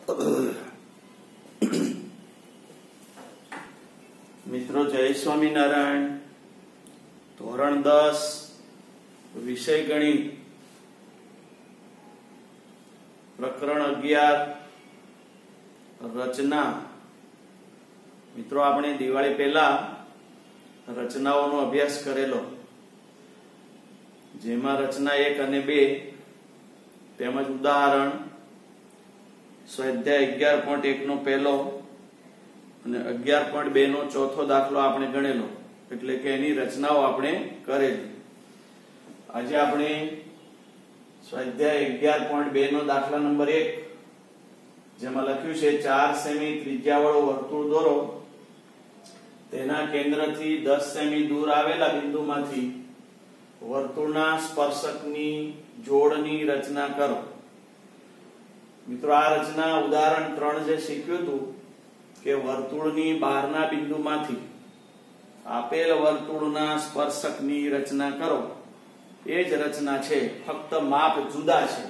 મિત્રો જય સ્વામિનારાયણ। ધોરણ 10 વિષય ગણિત પ્રકરણ 11 રચના। મિત્રો આપણે દિવાળી પહેલા રચનાઓનો અભ્યાસ કરેલો, જેમાં રચના 1 અને 2 તેમજ ઉદાહરણ સ્વાધ્યાય 11.1 નો પહેલો અને 11.2 નો ચોથો દાખલો આપણે ગણેલો, એટલે કે એની રચનાઓ આપણે કરેલી। આજે આપણે સ્વાધ્યાય 11.2 નો દાખલા નંબર 1, જેમાં લખ્યું છે 4 સેમી ત્રિજ્યાવાળો વર્તુળ દોરો, તેના કેન્દ્રથી 10 સેમી દૂર આવેલા બિંદુમાંથી વર્તુળના સ્પર્શકની જોડની રચના કરો। મિત્રો આ રચના ઉદાહરણ 3 જે શીખ્યું હતું કે વર્તુળની બહારના બિંદુમાંથી આપેલ વર્તુળના સ્પર્શકની રચના કરો, એ જ રચના છે, ફક્ત માપ જુદા છે।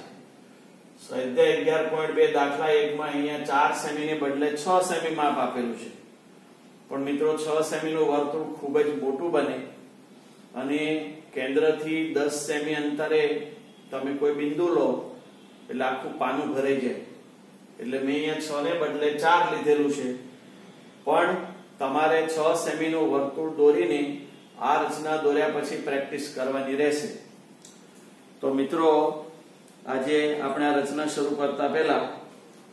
સ્વાધ્યાય 11.2 દાખલા 1 માં અહીંયા 4 સેમી ને બદલે 6 સેમી માપ આપેલું છે, પણ મિત્રો 6 સેમી નું વર્તુળ ખૂબ જ મોટું બને અને કેન્દ્રથી 10 સેમી અંતરે તમે કોઈ બિંદુ લો એટલે આખું પાનું ભરાઈ જાય, એટલે મેં અહીંયા 6 ને બદલે 4 લીધેલું છે। પણ તમારે 6 સેમી નું વર્તુળ દોરીને આ રચના દોર્યા પછી પ્રેક્ટિસ કરવાની રહેશે। તો મિત્રો આજે આપણે આ રચના શરૂ કરતા પહેલા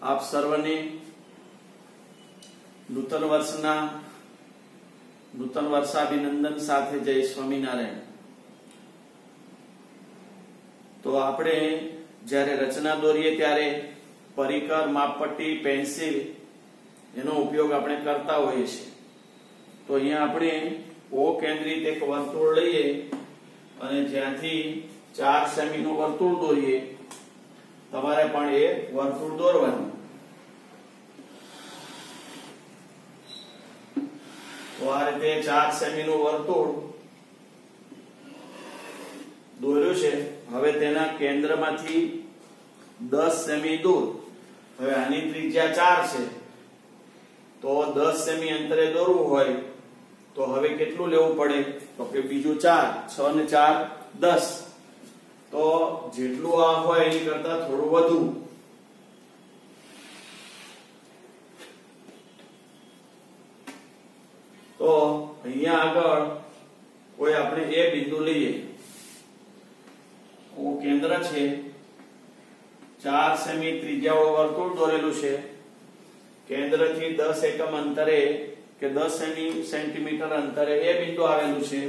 આપ સર્વને નૂતન વર્ષાભિનંદન સાથે જય સ્વામિનારાયણ। તો આપણે જ્યારે રચના દોરીએ ત્યારે પરિકર, માપપટ્ટી, પેન્સિલ એનો ઉપયોગ આપણે કરતા હોઈએ છીએ। તો અહીંયા આપણે ઓ કેન્દ્રિત એક વર્તુળ લઈએ અને જ્યાંથી 4 સેમી નું વર્તુળ દોરીએ, તમારે પણ એ વર્તુળ દોરવાનું। તો આ રીતે 4 સેમી નું વર્તુળ દોર્યું છે। હવે તેના કેન્દ્રમાંથી 10 સેમી દૂર, હવે આની ત્રિજ્યા 4 છે, તો 10 સેમી અંતરે દોરવું હોય તો હવે કેટલું લેવું પડે? તો કે બીજું 4, 6 ને 4 10, તો જેટલું આ હોય એની કરતા થોડું વધુ। તો અહીંયા આગળ કોઈ આપણે એ બિંદુ લઈએ, ઓ કેન્દ્ર છે, 4 સેમી ત્રિજ્યાવાળું વર્તુળ દોરેલું છે, કેન્દ્રથી 10 એકમ અંતરે કે 10 સેન્ટીમીટર અંતરે એ બિંદુ આવેલું છે।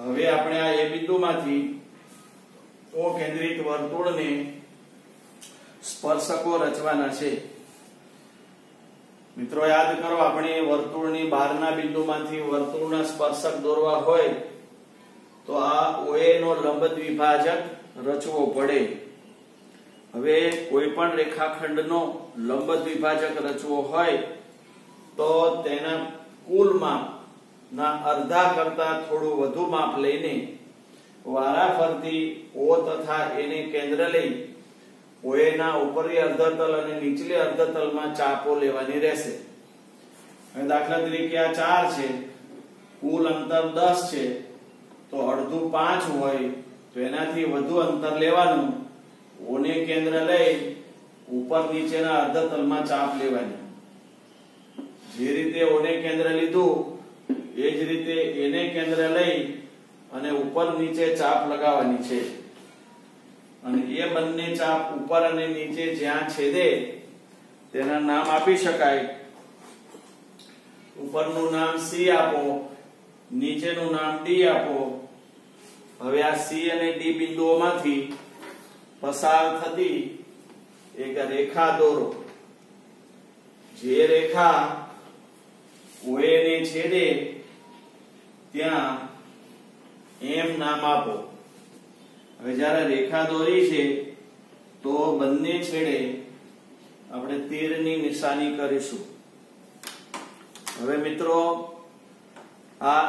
હવે આપણે આ એ બિંદુમાંથી ઓ કેન્દ્રિત વર્તુળને સ્પર્શકો રચવાના છે। મિત્રો યાદ કરો, આપણે વર્તુળની બહારના બિંદુમાંથી વર્તુળના સ્પર્શક દોરવા હોય તો આ OA નો લંબ દ્વિભાજક રચવો પડે। હવે કોઈ પણ રેખાખંડનો લંબ દ્વિભાજક રચવો હોય તો તેના કુલ માપના અડધા કરતા થોડું વધુ માપ લઈને વારાફરતી O તથા A ને કેન્દ્ર લઈ OA ના ઉપરી અર્ધતલ અને નીચલી અર્ધતલમાં ચાપો લેવાની રહેશે। હવે દાખલા તરીકે આ 4 છે, કુલ અંતર 10 છે, તો અડધું 5 હોય તો એનાથી વધુ અંતર લેવાનું, O ને કેન્દ્ર લઈ ઉપર નીચેના અર્ધતલમાં ચાપ લેવાની। જે રીતે O ને કેન્દ્ર લીધું એ જ રીતે A ને કેન્દ્ર લઈ અને ઉપર નીચે ચાપ લગાવવાની છે, અને એ બંને ચાપ ઉપર અને નીચે જ્યાં છેદે તેના નામ આપી શકાય। ઉપરનું નામ C આપો, નીચેનું નામ D આપો। હવે આ C અને D બિંદુઓમાંથી પસાર થતી એક રેખા દોરો, જે રેખા OA ને છેદે ત્યાં M નામ આપો। હવે જ્યારે રેખા દોરી છે તો બંને છેડે આપણે તીરની નિશાની કરીશું। હવે મિત્રો આ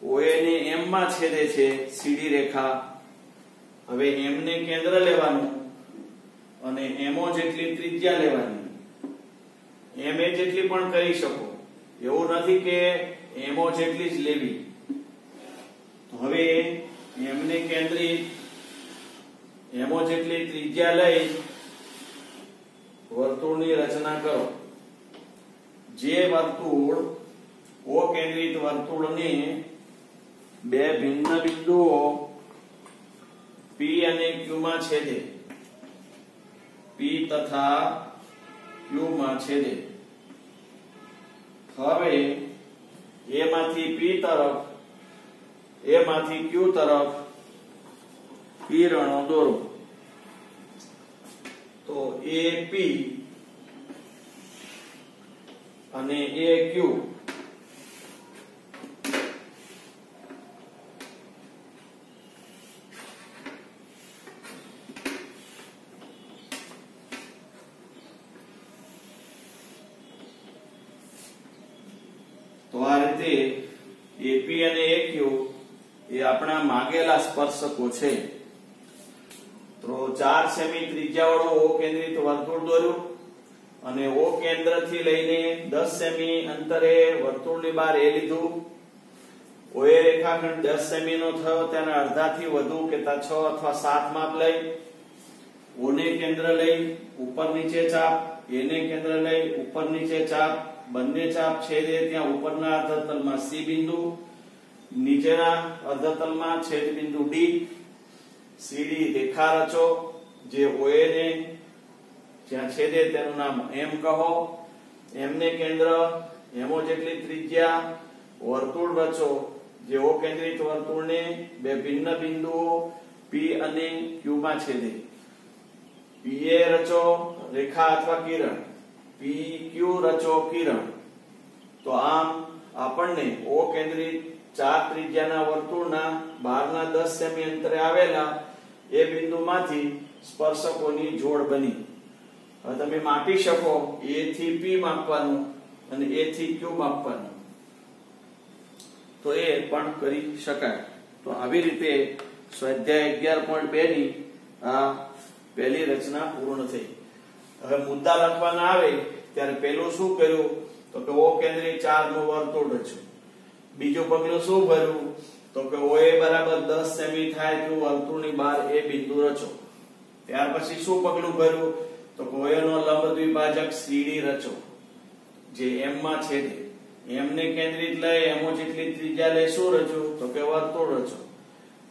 OA ને M માં છેદે છે સીધી રેખા, હવે M ને કેન્દ્ર લેવાનું અને એમઓ જેટલી ત્રિજ્યા લેવાની. એમ એ જેટલી પણ કરી શકો, એવું નથી કે એમઓ જેટલી જ લેવી. હવે એમને કેન્દ્રિત એમઓ જેટલી ત્રિજ્યા લઈ વર્તુળની રચના કરો. જે વર્તુળ ઓ કેન્દ્રિત વર્તુળને બે ભિન્ન બિંદુઓ P અને Q માં છેદે, P તથા Q માં છેદે. હવે A માંથી P તરફ, A માંથી Q તરફ કિરણો દોરો. તો AP અને AQ તો આ રીતે AP અને AQ એ આપણા માગેલા સ્પર્શકો છે. તો 4 સેમી ત્રિજ્યાવાળું ઓ કેન્દ્રિત વર્તુળ દોર્યું અને ઓ કેન્દ્રથી લઈને 10 સેમી અંતરે વર્તુળની બહાર એ લીધું. ઓએ રેખાખંડ 10 સેમી નો થયો, તેના અડધાથી વધુ કે 6 અથવા 7 માપ લઈ ઓને કેન્દ્ર લઈ ઉપર નીચે ચાપ, એને કેન્દ્ર લઈ ઉપર નીચે ચાપ, બંને ચાપ છેદે ત્યાં ઉપરના અર્ધતલમાં C બિંદુ, નીચેના અર્ધતલમાં છેદ બિંદુ D. સીડી રેખા રચો. જે OA ને જ્યાં છેદે તેનું નામ M કહો. એમને કેન્દ્ર, એમો જેટલી ત્રિજ્યા, વર્તુળ રચો. જે ઓ કેન્દ્રિત વર્તુળને બે ભિન્ન બિંદુઓ P અને Q માં છેદે. PA રચો, રેખા અથવા કિરણ. PQ રચો, કિરણ. તો આમ આપણને ઓ કેન્દ્રિત 4 ત્રિજ્યાના વર્તુળના બહારના 10 સેમી અંતરે આવેલા એ બિંદુમાંથી સ્પર્શકોની જોડ બની. હવે તમે માપી શકો, A થી P માપવાનું અને A થી Q માપવાનું. તો એ પણ કરી શકાય. તો આવી રીતે સ્વાધ્યાય 11.2 ની આ પહેલી રચના પૂર્ણ થઈ. હવે મુદ્દા લખવાના આવે ત્યારે પહેલું શું કર્યું તો કે ઓ કેન્દ્રિત 4 નું વર્તુળ રચ્યું. બીજું પગલું શું ભર્યું તો કે OA બરાબર 10 સેમી થાય તેવું વર્તુળની બહાર એ બિંદુ રચો. ત્યાર પછી શું પગલું ભર્યું તો કે OA નો લંબ દ્વિભાજક CD રચો, જે M માં છેદે. M ને કેન્દ્રિત લઈ એમો જેટલી ત્રિજ્યા લઈ શું રચ્યું તો કે વર્તુળ રચો.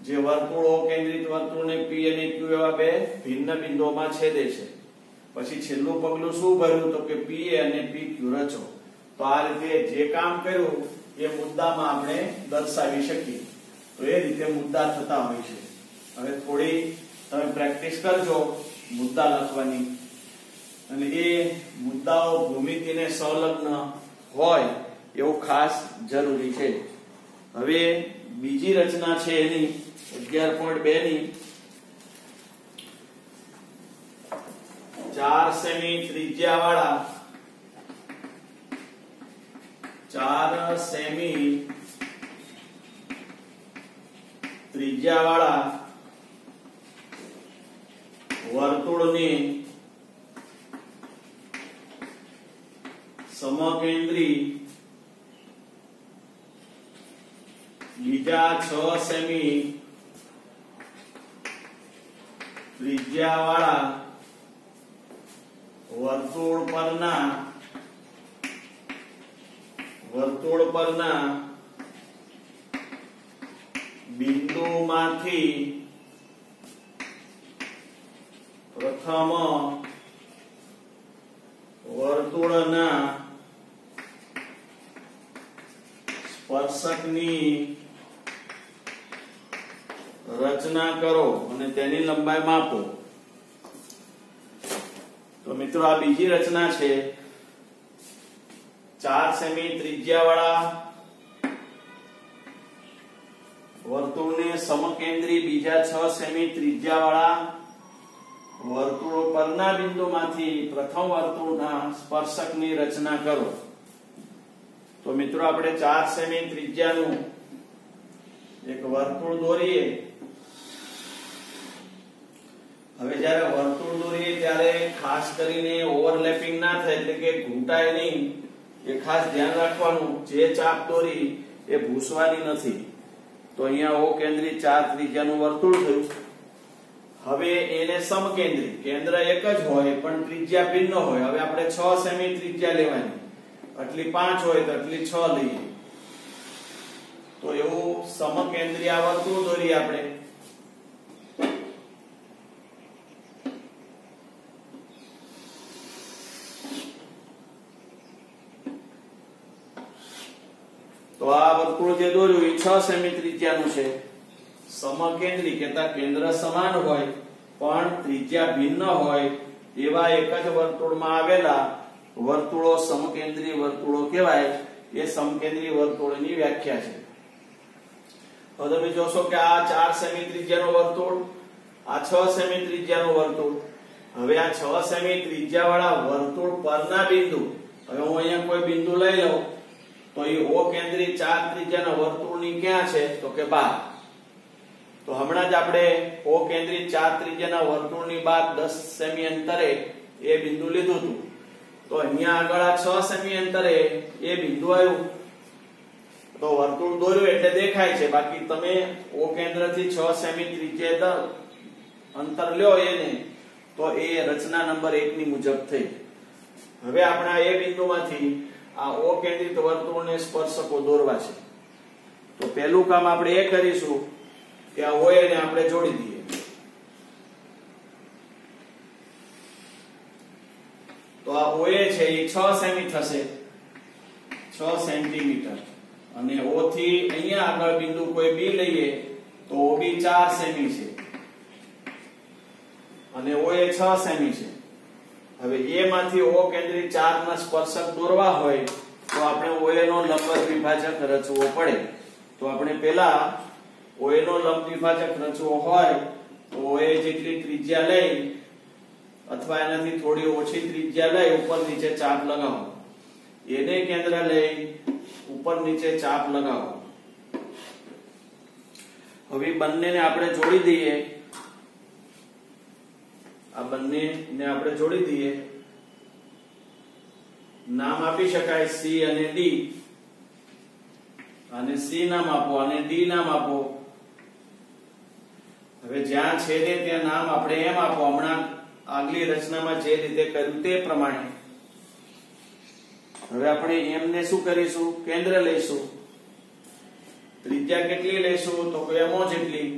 જે વર્તુળ ઓ કેન્દ્રિત વર્તુળને P અને Q એવા બે ભિન્ન બિંદુઓમાં છેદે છે. પછી છેલ્લું પગલું શું ભર્યું તો કે PA અને PQ રચો. તો આ રીતે જે કામ કર્યું એ મુદ્દામાં આપણે દર્શાવી શકીએ. તો એ રીતે મુદ્દા થતા હોય છે. હવે થોડી તમે પ્રેક્ટિસ કરજો મુદ્દા લખવાની, અને એ મુદ્દાઓ ભૂમિતિને સંલગ્ન હોય એવું ખાસ જરૂરી છે. હવે બીજી રચના છે એની 11.2 ની 4 સેમી ત્રિજ્યાવાળા 4 સેમી ત્રિજ્યાવાળા વર્તુળની સમકેન્દ્રી બીજા 6 સેમી ત્રિજ્યાવાળા વર્તુળ પરના બિંદુમાંથી પ્રથમ વર્તુળના સ્પર્શકની રચના કરો અને તેની લંબાઈ માપો. તો મિત્રો આ બીજી રચના છે. 4 સેમી ત્રિજ્યાવાળા વર્તુળને સમકેન્દ્રી બીજા 6 સેમી ત્રિજ્યાવાળા વર્તુળો પરના બિંદુમાંથી પ્રથમ વર્તુળના સ્પર્શકની રચના કરો. તો મિત્રો આપણે 4 સેમી ત્રિજ્યાનું એક વર્તુળ દોરીએ. હવે જ્યારે વર્તુળ દોરીએ ત્યારે ખાસ કરીને ઓવરલેપિંગ ના થાય એટલે કે ઘૂંટાય નહીં એ ખાસ ધ્યાન રાખવાનું. જે ચાપ દોરી એ ભૂસવાની નથી. તો અહીંયા ઓ કેન્દ્રી 4 ત્રિજ્યાનું વર્તુળ થયું. હવે એને સમકેન્દ્રી કેન્દ્ર એક જ હોય પણ ત્રિજ્યા ભિન્ન હોય. હવે આપણે 6 સેમી ત્રિજ્યા લેવાની, આટલી 5 હોય તો આટલી 6 લઈએ. તો એવું સમકેન્દ્રી આ વર્તુળ દોરીએ આપણે. તો આ વર્તુળ જે દોર્યું એ 6 સેમી ત્રિજ્યાનું છે. સમકેન્દ્રી કહેતા કેન્દ્ર સમાન હોય પણ ત્રિજ્યા ભિન્ન હોય એવા એક જ વર્તુળમાં આવેલા વર્તુળો સમકેન્દ્રી વર્તુળો કહેવાય. એ સમકેન્દ્રી વર્તુળની વ્યાખ્યા છે. હવે તમે જોશો કે આ 4 સેમી ત્રિજ્યાનું વર્તુળ, આ 6 સેમી ત્રિજ્યાનું વર્તુળ. હવે આ 6 સેમી ત્રિજ્યાવાળા વર્તુળ પરના બિંદુ, હવે હું અહીંયા કોઈ બિંદુ લઈ લઉં તો એ ઓ કેન્દ્રી 4 ત્રિજ્યાના વર્તુળની ક્યાં છે તો કે બહાર. તો હમણાં જ આપણે ઓ કેન્દ્રી 4 ત્રિજ્યાના વર્તુળની બહાર 10 સેમી અંતરે એ બિંદુ લીધું હતું. તો અહીંયા આગળ આ 6 સેમી અંતરે એ બિંદુ આવ્યું. તો વર્તુળ દોર્યું એટલે દેખાય છે. બાકી તમે ઓ કેન્દ્રથી 6 સેમી ત્રિજ્યા અંતર લ્યો એને તો એ રચના નંબર 1 ની મુજબ થઈ. હવે આપણે આ એ બિંદુમાંથી આ ઓ કેન્દ્રિત વર્તુળને સ્પર્શકો દોરવા છે. તો પહેલું કામ આપણે એ કરીશું કે આ OA ને આપણે જોડી દઈએ. તો આ OA છે એ 6 સેમી થશે, 6 સેન્ટીમીટર. અને O થી અહીંયા આગળ બિંદુ કોઈ B લઈએ તો OB 4 સેમી છે અને OA 6 સેમી છે. હવે A માંથી O કેન્દ્રિત 4 ના સ્પર્શક દોરવા હોય તો આપણે OA નો લંબ દ્વિભાજક રચવો પડે. તો આપણે પહેલા OA નો લંબ દ્વિભાજક રચવો હોય તો OA જેટલી ત્રિજ્યા લઈ અથવા એનાથી થોડી ઓછી ત્રિજ્યા લઈ ઉપર નીચે ચાપ લગાવો. એને કેન્દ્ર લઈ ઉપર નીચે ચાપ લગાવો. હવે બંનેને આપણે જોડી દઈએ. આ બંનેને આપણે જોડી દઈએ. નામ આપી શકાય C અને D. અને C નામ આપો અને D નામ આપો. હવે જ્યાં છેદે ત્યાં નામ આપણે એમ આપો. હમણાં આગલી રચનામાં જે રીતે કર્યું તે પ્રમાણે. હવે આપણે M ને શું કરીશું? કેન્દ્ર લઈશું. ત્રિજ્યા કેટલી લઈશું તો કે MO જેટલી,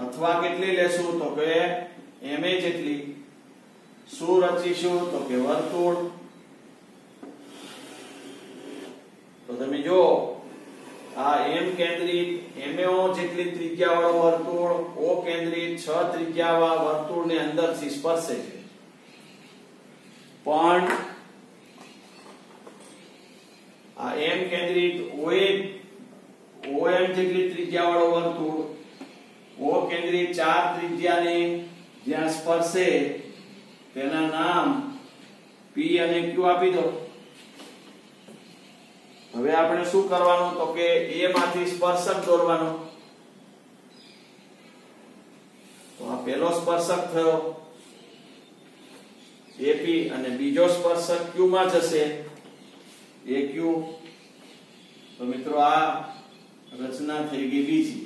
અથવા કેટલી લેશું તો કે MA જેટલી. શું રચીશું તો કે વર્તુળ. તો તમે જો આ M કેન્દ્રિત MO જેટલી ત્રિજ્યા વાળો વર્તુળ O કેન્દ્રિત 6 ત્રિજ્યા વાળા વર્તુળની અંદરથી સ્પર્શે છે. પણ આ M કેન્દ્રિત OM જેટલી ત્રિજ્યા વાળો વર્તુળ O કેન્દ્રિત 4 ત્રિજ્યાને જ્યાં સ્પર્શે તેના નામ P અને Q આપી દો. હવે આપણે શું કરવાનું તો કે A માંથી સ્પર્શક દોરવાનો. તો આ પહેલો સ્પર્શક થયો AP અને બીજો સ્પર્શક Q માં જશે AQ. તો મિત્રો આ રચના થઈ ગઈ બીજી.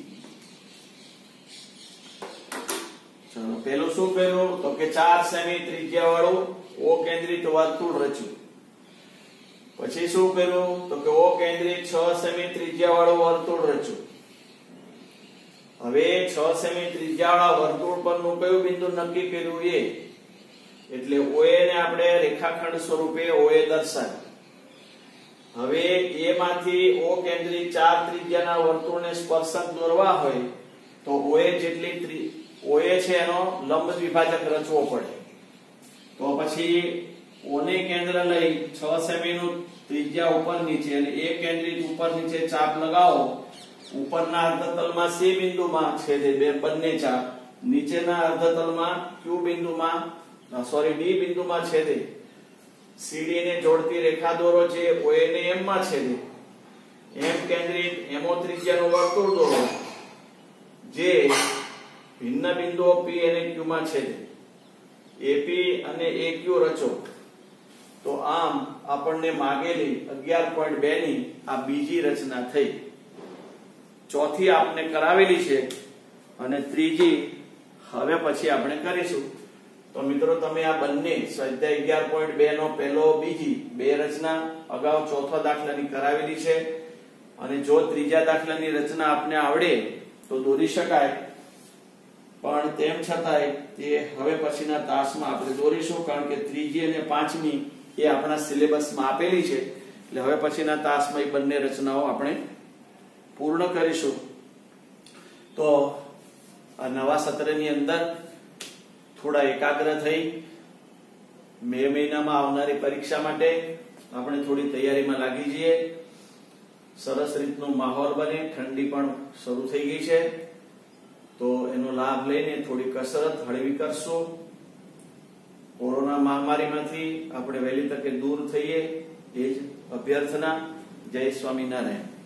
ચલો પહેલું શું કર્યું તો કે 4 સેમી ત્રિજ્યા વાળું O કેન્દ્રિત વર્તુળ રચ્યું. પછી શું કર્યું તો કે O કેન્દ્રિત 6 સેમી ત્રિજ્યા વાળું વર્તુળ રચ્યું. હવે 6 સેમી ત્રિજ્યા વાળા વર્તુળ પરનું કયું બિંદુ નક્કી કર્યું એ એટલે OA ને આપણે રેખાખંડ સ્વરૂપે OA દર્શાવ્યું. હવે A માંથી O કેન્દ્રિત 4 ત્રિજ્યાના વર્તુળને સ્પર્શક દોરવા હોય તો OA જેટલી OA છે એનો લંબ દ્વિભાજક રચવો પડે. તો પછી O ને કેન્દ્ર લઈ 6 સેમી નું ત્રિજ્યા ઉપર નીચે અને A કેન્દ્રિત ઉપર નીચે ચાપ લગાવો. ઉપરના અર્ધતલમાં C બિંદુમાં છેદે બંને ચાપ, નીચેના અર્ધતલમાં Q બિંદુમાં D બિંદુમાં છેદે. CD ને જોડતી રેખા દોરો જે OA ને M માં છેદે. M કેન્દ્રિત MO ત્રિજ્યાનું વર્તુળ દોરો જે ભિન્ન બિંદુઓ P અને Q માં છેદે. એપી અને એક્યુ રચો તો આમ આપણને માગેલી 11.2 ની આ બીજી રચના થઈ. ચોથી આપણે કરાવેલી છે અને ત્રીજી હવે પછી આપણે કરીશું. તો મિત્રો તમે આ બંને સ્વાધ્યાય 11.2 નો પહેલો બીજી બે રચના અગાઉ ચોથા દાખલાની કરાવેલી છે અને જો ત્રીજા દાખલાની રચના આપને આવડે તો દોરી શકાય, પણ તેમ છતાંય તે હવે પછીના તાસમાં આપણે દોરીશું, કારણ કે ત્રીજી અને પાંચમી એ આપણા સિલેબસમાં આપેલી છે. એટલે હવે પછીના તાસમાં એ બંને રચનાઓ આપણે પૂર્ણ કરીશું. તો આ નવા સત્રની અંદર થોડા એકાગ્ર થઈ મે મહિનામાં આવનારી પરીક્ષા માટે આપણે થોડી તૈયારીમાં લાગી જઈએ. સરસ રીતનો માહોલ બને, ઠંડી પણ શરૂ થઈ ગઈ છે તો એનો લાભ લઈને થોડી કસરત હળવી કરશું. કોરોના મહામારીમાંથી આપણે વહેલી તકે દૂર થઈએ એ જ અભ્યર્થના. જય સ્વામિનારાયણ.